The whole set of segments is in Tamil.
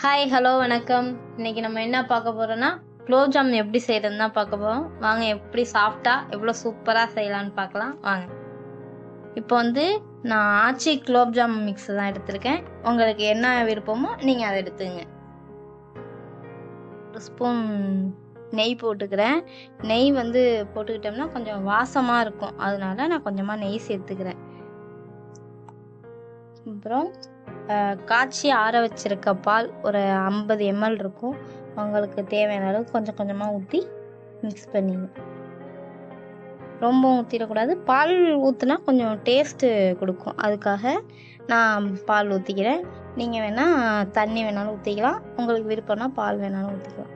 ஹாய் ஹலோ வணக்கம். இன்னைக்கு நம்ம என்ன பார்க்க போறோம்னா குலோப் ஜாம் எப்படி செய்யறதுன்னு தான் பார்க்க போறோம். வாங்க எப்படி சாஃப்டா எவ்வளோ சூப்பராக செய்யலாம்னு பார்க்கலாம் வாங்க. இப்போ நான் ஆச்சி குலோப் ஜாம் மிக்ஸ் தான் எடுத்திருக்கேன். உங்களுக்கு என்ன விருப்பமோ நீங்கள் அதை எடுத்துங்க. ஒரு ஸ்பூன் நெய் போட்டுக்கிறேன். நெய் போட்டுக்கிட்டோம்னா கொஞ்சம் வாசமாக இருக்கும், அதனால நான் கொஞ்சமாக நெய் சேர்த்துக்கிறேன். அப்புறம் காய்ச்சி ஆற வச்சிருக்க பால் ஒரு 50 ml இருக்கும். உங்களுக்கு தேவையான அளவு கொஞ்சம் கொஞ்சமாக ஊற்றி மிக்ஸ் பண்ணிங்க. ரொம்ப ஊற்றிடக்கூடாது. பால் ஊற்றுனா கொஞ்சம் டேஸ்ட்டு கொடுக்கும், அதுக்காக நான் பால் ஊற்றிக்கிறேன். நீங்கள் வேணால் தண்ணி வேணாலும் ஊற்றிக்கலாம், உங்களுக்கு விருப்பம்னா பால் வேணாலும் ஊற்றிக்கலாம்.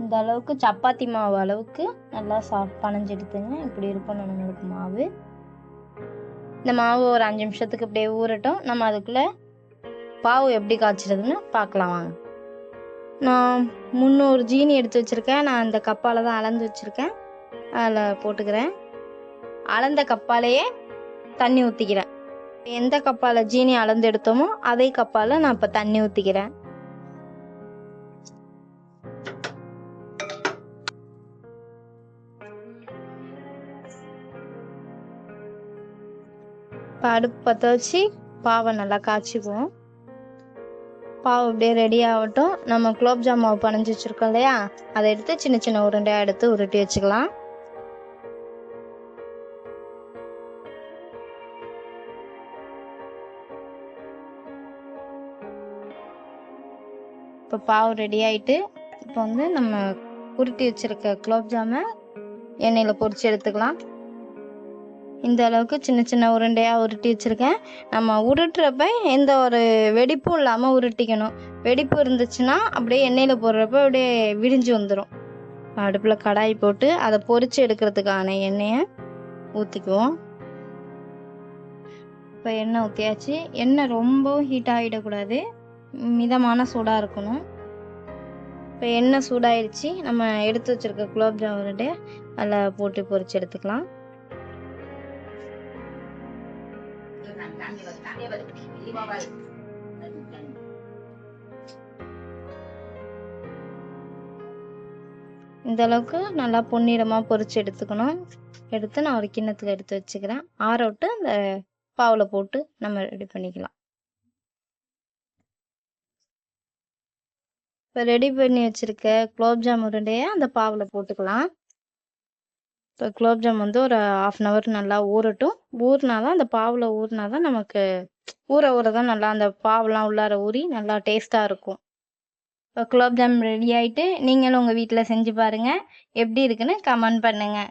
இந்த அளவுக்கு சப்பாத்தி மாவு அளவுக்கு நல்லா பனைஞ்சு எடுத்துங்க. இப்படி இருக்கும் நம்மளுக்கு மாவு. இந்த மாவு ஒரு 5 நிமிஷத்துக்கு அப்படியே ஊறட்டும். நம்ம அதுக்குள்ளே பாவு எப்படி காய்ச்சறதுன்னு பார்க்கலாம் வாங்க. நான் 300 ஜீனி எடுத்து வச்சுருக்கேன். நான் இந்த கப்பால் தான் அளந்து வச்சுருக்கேன். அதில் போட்டுக்கிறேன். அளந்த கப்பாலேயே தண்ணி ஊற்றிக்கிறேன். எந்த கப்பால் ஜீனி அளந்து எடுத்தோமோ அதே கப்பால் நான் இப்போ தண்ணி ஊற்றிக்கிறேன். இப்போ அடுப்பு பற்ற வச்சு பாவை நல்லா காய்ச்சிக்குவோம். பாவு அப்படியே ரெடி ஆகட்டும். நம்ம குலோப் ஜாம் மாவு பனைஞ்சு வச்சுருக்கோம் இல்லையா, அதை எடுத்து சின்ன சின்ன உருண்டையாக எடுத்து உருட்டி வச்சுக்கலாம். இப்போ பாவு ரெடி ஆகிட்டு இப்போ நம்ம உருட்டி வச்சுருக்க குலோப் ஜாமை எண்ணெயில் பொரிச்சு எடுத்துக்கலாம். இந்த அளவுக்கு சின்ன சின்ன உருண்டையாக உருட்டி வச்சுருக்கேன். நம்ம உருட்டுறப்ப எந்த ஒரு வெடிப்பும் இல்லாமல் உருட்டிக்கணும். வெடிப்பு இருந்துச்சுன்னா அப்படியே எண்ணெயில் போடுறப்ப அப்படியே விரிஞ்சு வந்துடும். அடுப்பில் கடாய் போட்டு அதை பொரிச்சு எடுக்கிறதுக்கான எண்ணெயை ஊற்றிக்குவோம். இப்போ எண்ணெய் ஊற்றியாச்சு. எண்ணெய் ரொம்ப ஹீட் ஆகிடக்கூடாது, மிதமான சூடாக இருக்கணும். இப்போ எண்ணெய் சூடாயிடுச்சு. நம்ம எடுத்து வச்சுருக்க குலோப் ஜாம் உருண்டையை அதில் போட்டு பொரிச்சு எடுத்துக்கலாம். இந்த அளவுக்கு நல்லா பொன்னிறமாக பொரிச்சு எடுத்துக்கணும். எடுத்து நான் ஒரு கிண்ணத்தில் எடுத்து வச்சுக்கிறேன். ஆற விட்டு அந்த பாவில் போட்டு நம்ம ரெடி பண்ணிக்கலாம். இப்போ ரெடி பண்ணி வச்சுருக்க குலோப் ஜாம் உருண்டையை அந்த பாவில் போட்டுக்கலாம். இப்போ குலோப் ஜாம் ஒரு 1/2 hour நல்லா ஊறட்டும். ஊறினாதான் அந்த பாவில் ஊறினாதான் நமக்கு ஊற தான் நல்லா அந்த பாவெலாம் உள்ளார ஊறி நல்லா டேஸ்ட்டாக இருக்கும். இப்போ குலோப் ஜாம் ரெடி ஆகிட்டு நீங்களும் உங்கள் வீட்டில் செஞ்சு பாருங்கள். எப்படி இருக்குன்னு கமெண்ட் பண்ணுங்கள்.